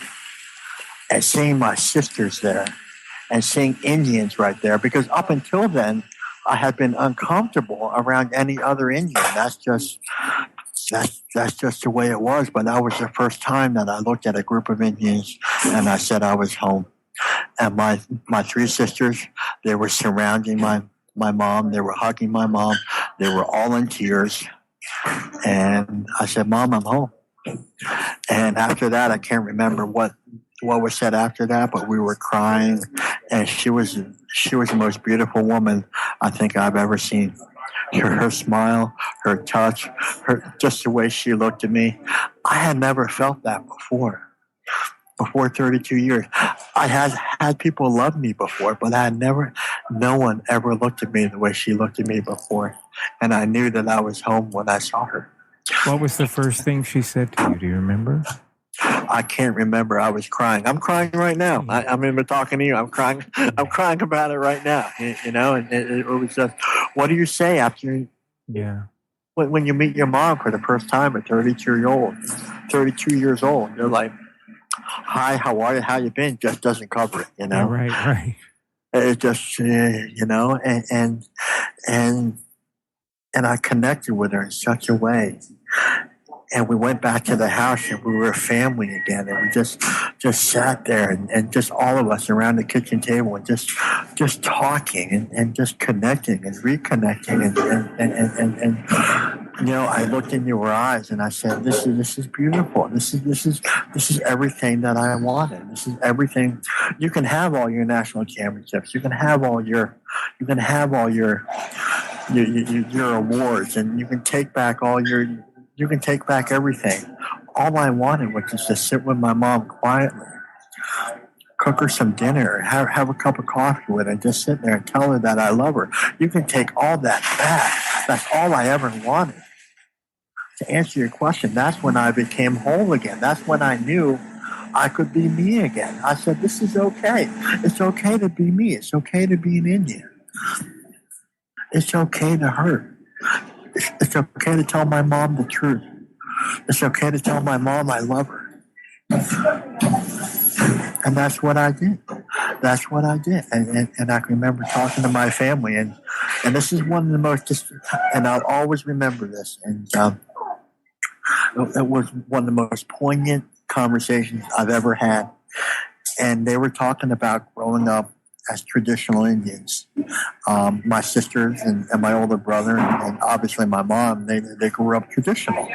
my sisters there and seeing Indians right there. Because up until then, I had been uncomfortable around any other Indian. That's just the way it was. But that was the first time that I looked at a group of Indians and I said I was home. And my three sisters, they were surrounding my mom. They were hugging my mom. They were all in tears. And I said, "Mom, I'm home." And after that, I can't remember what was said after that, but we were crying. And she was the most beautiful woman I think I've ever seen. Her smile, her touch, just the way she looked at me. I had never felt that before 32 years. I had people love me before, but no one ever looked at me the way she looked at me before. And I knew that I was home when I saw her. What was the first thing she said to you? Do you remember? I can't remember. I was crying. I'm crying right now. I remember talking to you. I'm crying. I'm crying about it right now. And it was just, what do you say after? Yeah. When you meet your mom for the first time at 32 years old, you're like, "Hi, how are you? How you been?" Just doesn't cover it, Yeah, right. It just, and I connected with her in such a way. And we went back to the house and we were a family again. And we just sat there and just all of us around the kitchen table and just talking and just connecting and reconnecting. And I looked into her eyes and I said, this is beautiful. This is everything that I wanted. This is everything. You can have all your national championships. You can have all your awards, and you can take back everything. All I wanted was just to sit with my mom quietly, cook her some dinner, have a cup of coffee with her, and just sit there and tell her that I love her. You can take all that back. That's all I ever wanted. To answer your question, that's when I became whole again. That's when I knew I could be me again. I said, this is okay. It's okay to be me. It's okay to be an Indian. It's okay to hurt. It's okay to tell my mom the truth. It's okay to tell my mom I love her. And that's what I did. And I can remember talking to my family, and this is one of the most, and I'll always remember this, and it was one of the most poignant conversations I've ever had. And they were talking about growing up as traditional Indians. My sisters and my older brother and obviously my mom, they grew up traditional.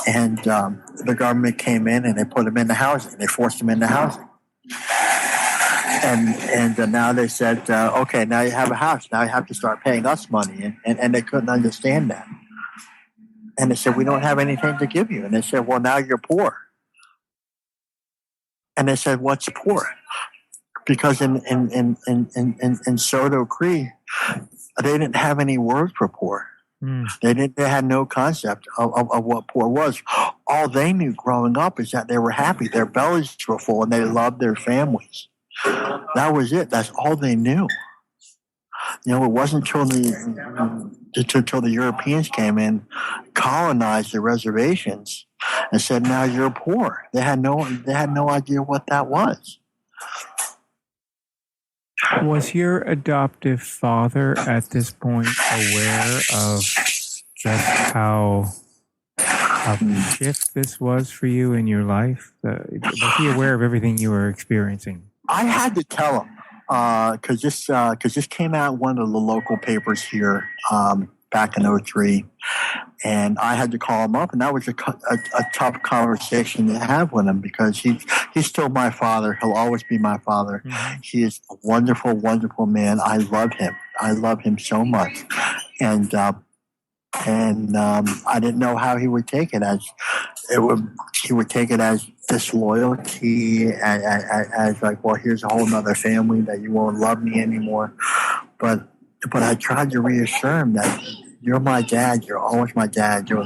And the government came in and they put them into housing. They forced them into housing. And now they said, okay, now you have a house. Now you have to start paying us money. And they couldn't understand that. And they said, we don't have anything to give you. And they said, well, now you're poor. And they said, what's poor? Because in Soto Cree, they didn't have any word for poor. They had no concept of what poor was. All they knew growing up is that they were happy. Their bellies were full and they loved their families. That was it. That's all they knew. It wasn't until the Europeans came in, colonized the reservations, and said, now you're poor. They had no idea what that was. Was your adoptive father at this point aware of just how shift this was for you in your life? Was he aware of everything you were experiencing? I had to tell him because this came out in one of the local papers here back in '03, and I had to call him up, and that was a tough conversation to have with him because he's still my father. He'll always be my father. Mm-hmm. He is a wonderful, wonderful man. I love him. I love him so much, and I didn't know how he would take it. He would take it as disloyalty, as like, well, here's a whole nother family that you won't love me anymore. But I tried to reassure him that you're my dad. You're always my dad. You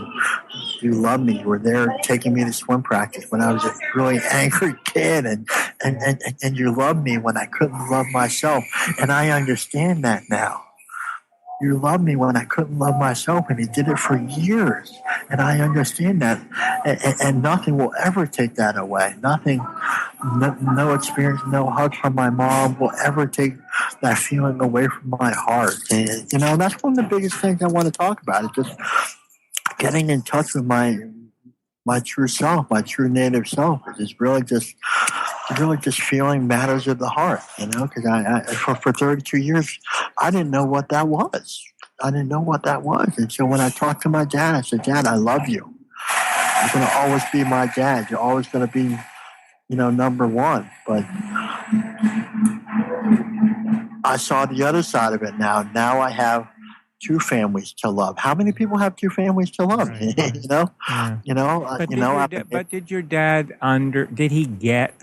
love me. You were there taking me to swim practice when I was a really angry kid, and you loved me when I couldn't love myself. And I understand that now. You loved me when I couldn't love myself, and he did it for years. And I understand that. And nothing will ever take that away. Nothing, no experience, no hug from my mom will ever take that feeling away from my heart. And, that's one of the biggest things I want to talk about, is just getting in touch with my true self, my true native self. It's really just feeling matters of the heart, because I for 32 years, I didn't know what that was. And so when I talked to my dad, I said, Dad, I love you. You're going to always be my dad. You're always going to be, number one. But I saw the other side of it now. Now I have two families to love. How many people have two families to love? Right. Yeah. But did your dad did he get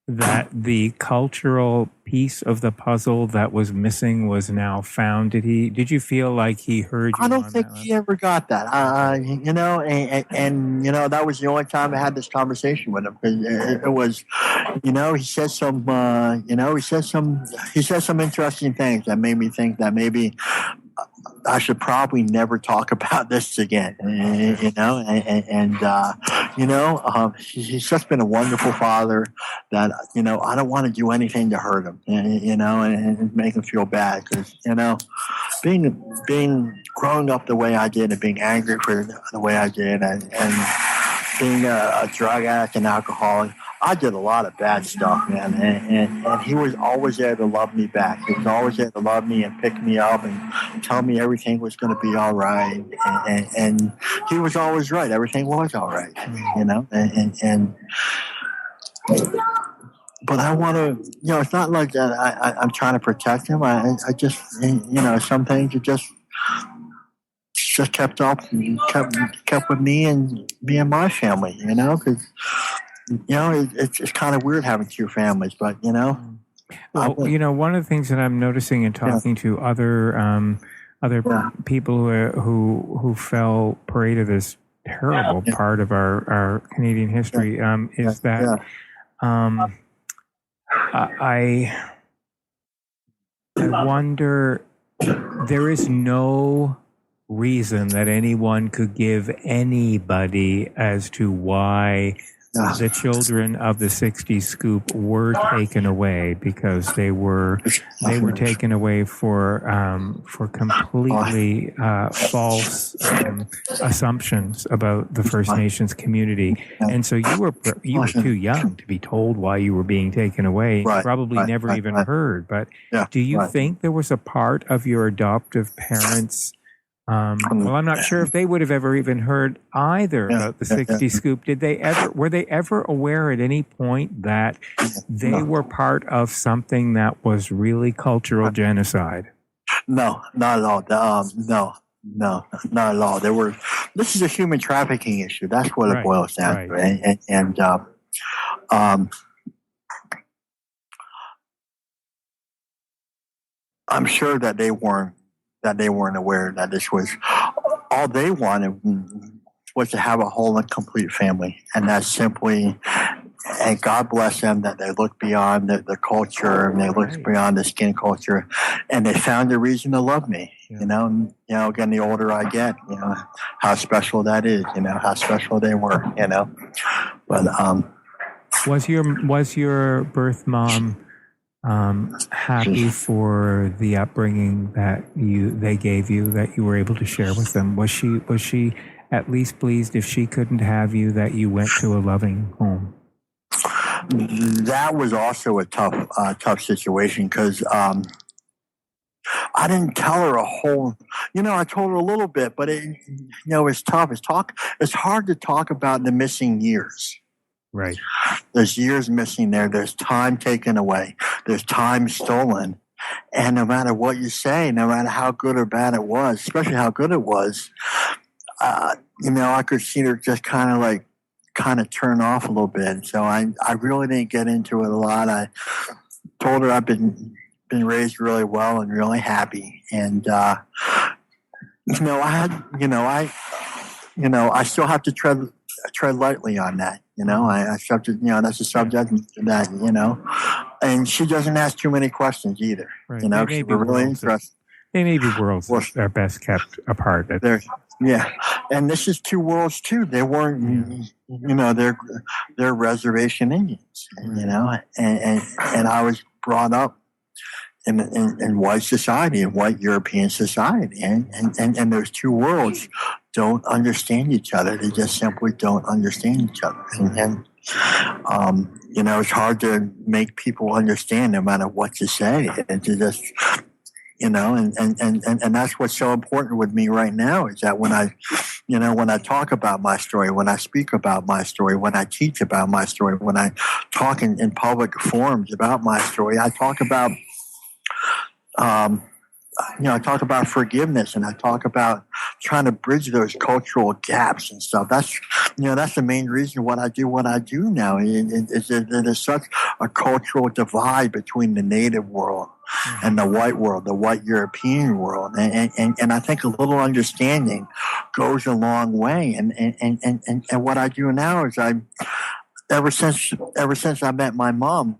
that the cultural piece of the puzzle that was missing was now found? Did you feel like he heard you? I don't think he ever got that. And that was the only time I had this conversation with him, because it was, he said some interesting things that made me think that maybe I should probably never talk about this again, he's just been a wonderful father that, I don't want to do anything to hurt him, and make him feel bad, because, being growing up the way I did and being angry for the way I did and being a drug addict and alcoholic, I did a lot of bad stuff, man, and he was always there to love me back. He was always there to love me and pick me up and tell me everything was going to be all right, and he was always right. Everything was all right, but I want to, it's not like that. I'm trying to protect him. I just, some things are just kept up and kept with me and my family, because. It's kind of weird having two families, but Well, one of the things that I'm noticing in talking to other people who fell prey to this terrible part of our Canadian history is that I wonder, there is no reason that anyone could give anybody as to why the children of the 60s scoop were taken away, because they were taken away for completely false assumptions about the First Nations community. And so you were too young to be told why you were being taken away. You probably never even heard. But do you think there was a part of your adoptive parents? Well, I'm not sure if they would have ever even heard either about the 60 scoop. Were they ever aware at any point that they were part of something that was really cultural genocide? No, not at all. No, not at all. This is a human trafficking issue. That's what it boils down to. And I'm sure that they weren't aware that this was all they wanted was to have a whole and complete family, and that's simply, and God bless them that they looked beyond the culture and they looked beyond the skin culture, and they found a reason to love me. Again, the older I get, how special that is. How special they were. But was your birth mom happy for the upbringing that they gave you, that you were able to share with them? Was she at least pleased if she couldn't have you that you went to a loving home? That was also a tough situation because I didn't tell her a whole. I told her a little bit, but it's tough. It's hard to talk about the missing years. Right. There's years missing there. There's time taken away. There's time stolen. And no matter what you say, no matter how good or bad it was, especially how good it was, I could see her just kind of turn off a little bit. So I really didn't get into it a lot. I told her I've been raised really well and really happy. And, I still have to tread lightly on that. I still have to, that's a subject that, and she doesn't ask too many questions either. Right. She's really interested. They may be worlds that are best kept apart. And this is two worlds too. They weren't, they're reservation Indians, and I was brought up in white society, in white European society, and those two worlds don't understand each other. They just simply don't understand each other, and it's hard to make people understand no matter what you say, and to just. And that's what's so important with me right now is that when I talk about my story, when I speak about my story, when I teach about my story, when I talk in public forums about my story, I talk about, I talk about forgiveness, and I talk about trying to bridge those cultural gaps and stuff. That's the main reason what I do now. There's such a cultural divide between the native world and the white world, the white European world, and I think a little understanding goes a long way. And what I do now is ever since I met my mom,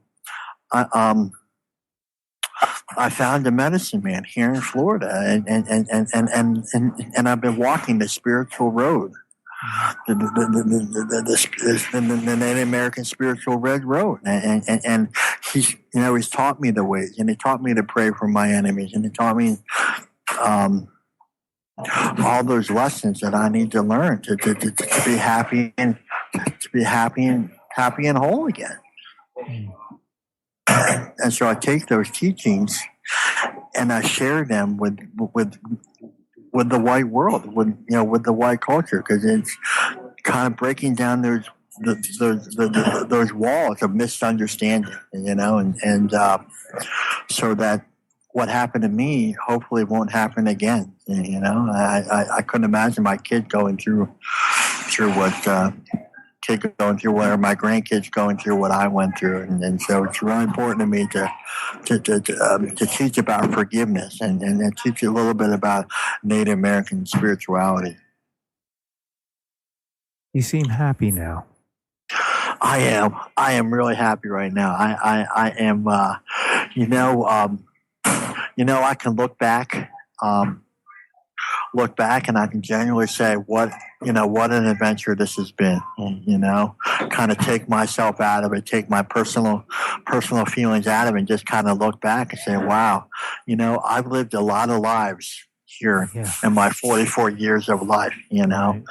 I found a medicine man here in Florida, and I've been walking the spiritual road, the Native American spiritual red road, and he's taught me the ways, and he taught me to pray for my enemies, and he taught me all those lessons that I need to learn to be happy and happy and whole again. And so I take those teachings and I share them with the white world, with the white culture, because it's kind of breaking down those walls of misunderstanding, and so that what happened to me hopefully won't happen again. I couldn't imagine my kid going through what. Going through what, or my grandkids going through what I went through, and so it's really important to me to teach about forgiveness and teach a little bit about Native American spirituality. You seem happy now. I am really happy right now. I am. I can look back and I can genuinely say what an adventure this has been, kind of take myself out of it, take my personal feelings out of it, and just kind of look back and say, wow, I've lived a lot of lives here in my 44 years of life, Right.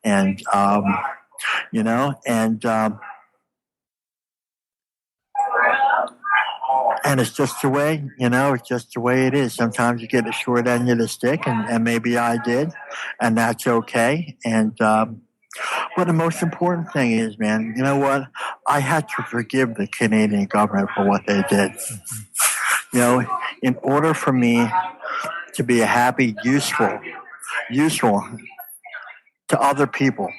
and and it's just the way, it's just the way it is. Sometimes you get the short end of the stick, and maybe I did, and that's okay. And but the most important thing is, man, you know what? I had to forgive the Canadian government for what they did. In order for me to be a happy, useful to other people,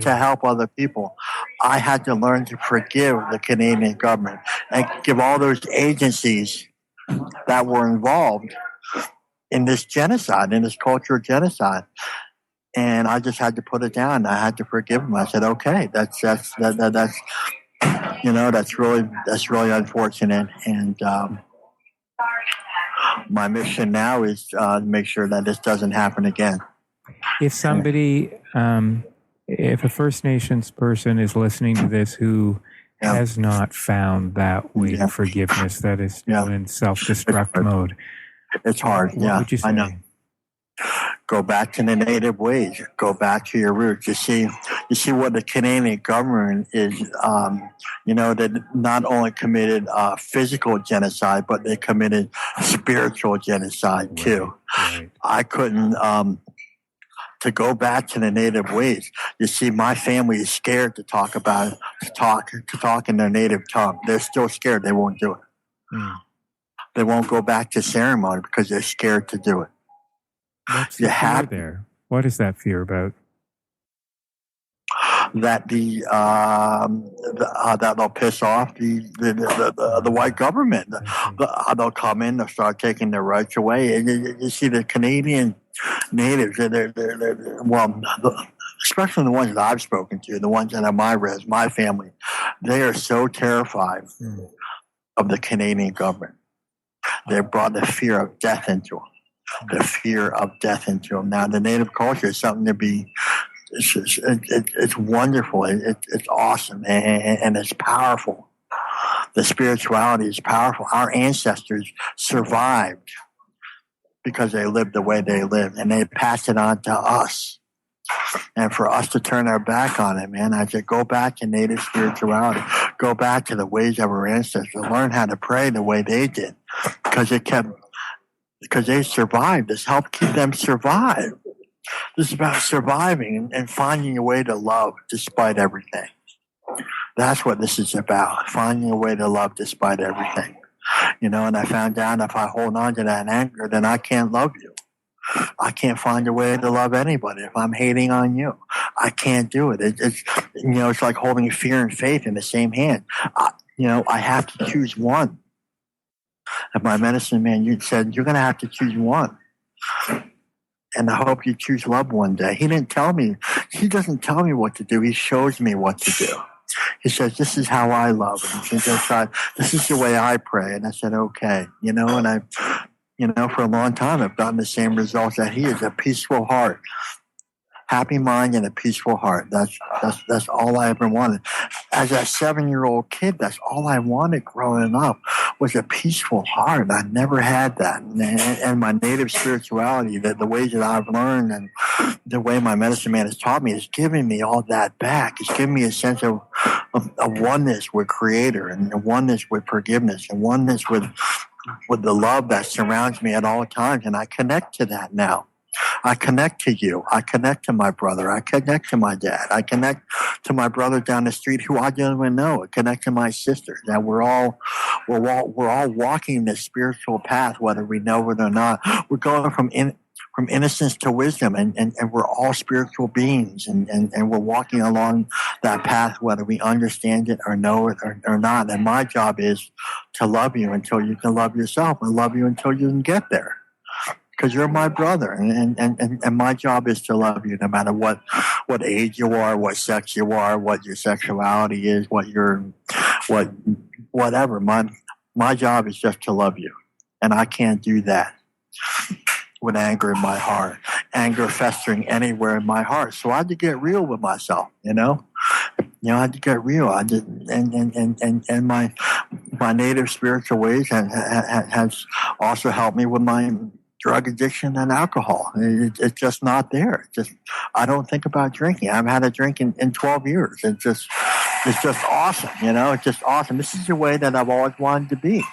to help other people, I had to learn to forgive the Canadian government and give all those agencies that were involved in this genocide, in this cultural genocide. And I just had to put it down. I had to forgive them. I said, okay, that's really unfortunate. And my mission now is to make sure that this doesn't happen again. If somebody, if a First Nations person is listening to this who has not found that way of forgiveness, that is still in self-destruct mode, it's hard. What would you say? I know. Go back to the native ways. Go back to your roots. You see what the Canadian government is. They not only committed physical genocide, but they committed spiritual genocide too. Right. I couldn't. To go back to the native ways. You see, my family is scared to talk about it, to talk in their native tongue. They're still scared. They won't do it. Mm. They won't go back to ceremony because they're scared to do it. What's the fear there? What is that fear about? That that they'll piss off the white government. They'll come in, they'll start taking their rights away. And you see the Canadian natives, especially the ones that I've spoken to, the ones that are my family, they are so terrified of the Canadian government. They brought the fear of death into them. The fear of death into them. Now, the native culture is something to be. It's wonderful. It's awesome, and it's powerful. The spirituality is powerful. Our ancestors survived because they lived the way they lived, and they passed it on to us. And for us to turn our back on it, man, I said, go back to native spirituality. Go back to the ways of our ancestors. Learn how to pray the way they did, because they survived. This helped keep them survive. This is about surviving and finding a way to love despite everything. That's what this is about, finding a way to love despite everything. And I found out if I hold on to that anger, then I can't love you. I can't find a way to love anybody if I'm hating on you. I can't do it. It's like holding fear and faith in the same hand. I have to choose one. And my medicine man, you said, you're going to have to choose one. And I hope you choose love one day. He didn't tell me. He doesn't tell me what to do. He shows me what to do. He says, this is how I love. And he says, this is the way I pray. And I said, okay. And I, for a long time, I've gotten the same results that he is, a peaceful heart. Happy mind and a peaceful heart. That's all I ever wanted. As a 7-year-old kid, that's all I wanted growing up was a peaceful heart. I never had that. And my native spirituality, the ways that I've learned and the way my medicine man has taught me is giving me all that back. It's giving me a sense of oneness with Creator and a oneness with forgiveness and oneness with the love that surrounds me at all times. And I connect to that now. I connect to you. I connect to my brother. I connect to my dad. I connect to my brother down the street who I don't even know. I connect to my sister. That we're all walking this spiritual path, whether we know it or not. We're going from innocence to wisdom, and we're all spiritual beings, and we're walking along that path, whether we understand it or know it or not. And my job is to love you until you can love yourself, and love you until you can get there. Because you're my brother, and my job is to love you no matter what age you are, what sex you are, what your sexuality is, whatever. My job is just to love you, and I can't do that with anger in my heart, anger festering anywhere in my heart. So I had to get real with myself, I had to get real. I did, and my native spiritual ways has also helped me with my drug addiction and alcohol. It's just not there. I don't think about drinking. I haven't had a drink in 12 years. It's just awesome. It's just awesome. This is the way that I've always wanted to be.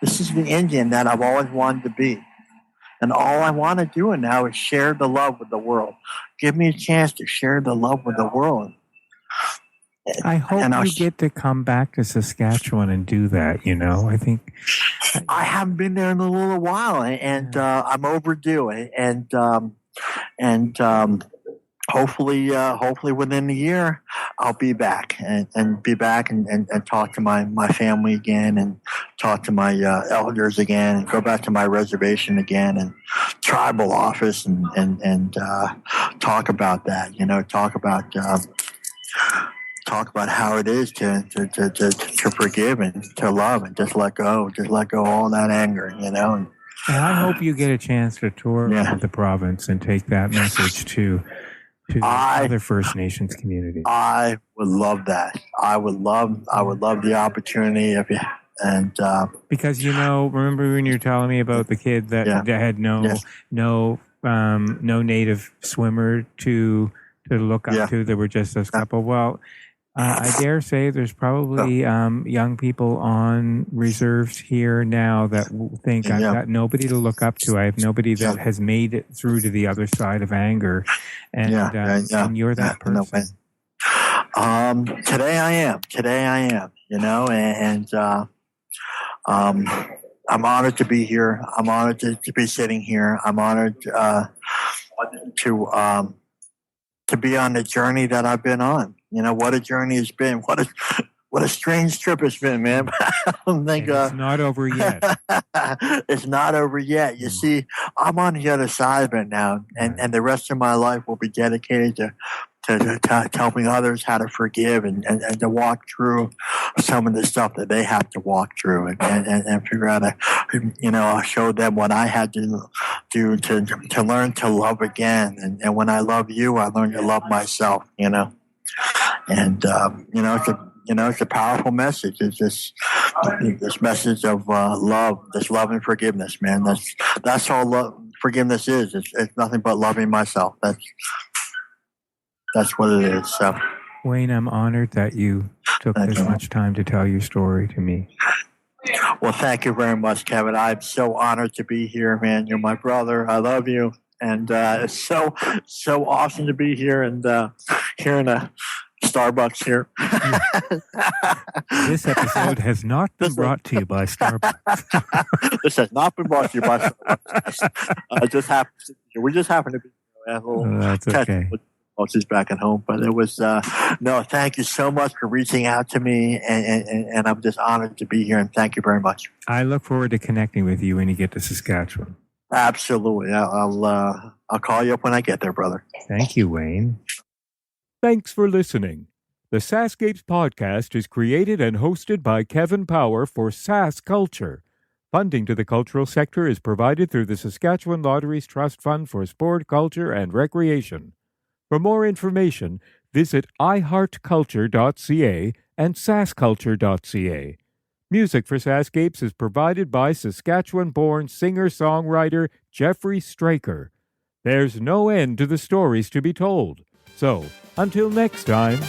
This is the Indian that I've always wanted to be. And all I want to do now is share the love with the world. Give me a chance to share the love with the world. I hope you get to come back to Saskatchewan and do that, I think. I haven't been there in a little while, and I'm overdue. And hopefully within a year, I'll be back and be back and talk to my family again, and talk to my elders again, and go back to my reservation again, and tribal office, and talk about that. Talk about how it is to forgive and to love and just let go all that anger, And I hope you get a chance to tour the province and take that message to other First Nations communities. I would love that. I would love the opportunity because remember when you were telling me about the kid that had no no native swimmer to look up to. There were just this couple. Well, I dare say there's probably young people on reserves here now that think I've got nobody to look up to. I have nobody that has made it through to the other side of anger, and you're that person. Today I am. And I'm honored to be here. I'm honored to be sitting here. I'm honored to be on the journey that I've been on. What a journey it's been. What a strange trip it's been, man. I don't think it's not over yet. It's not over yet. You see, I'm on the other side of it now, and the rest of my life will be dedicated to helping others how to forgive and to walk through some of the stuff that they have to walk through and figure out I'll show them what I had to do to learn to love again. And when I love you, I learn to love myself, and it's a powerful message. It's this message of love, this love and forgiveness, man. That's all forgiveness is. It's nothing but loving myself. That's what it is. So, Wayne, I'm honored that you took this much time to tell your story to me. Well, thank you very much, Kevin. I'm so honored to be here, man. You're my brother. I love you. And it's so awesome to be here and here in a Starbucks here. This episode has not been brought to you by Starbucks. This has not been brought to you by Starbucks. We just happen to be a little that's okay. She's back at home, but it was no. Thank you so much for reaching out to me, and I'm just honored to be here. And thank you very much. I look forward to connecting with you when you get to Saskatchewan. Absolutely, I'll call you up when I get there, brother. Thank you, Wayne. Thanks for listening. The SaskScapes podcast is created and hosted by Kevin Power for Sask Culture. Funding to the cultural sector is provided through the Saskatchewan Lotteries Trust Fund for Sport, Culture, and Recreation. For more information, visit iheartculture.ca and saskculture.ca. Music for SaskScapes is provided by Saskatchewan-born singer-songwriter Jeffrey Straker. There's no end to the stories to be told. So, until next time...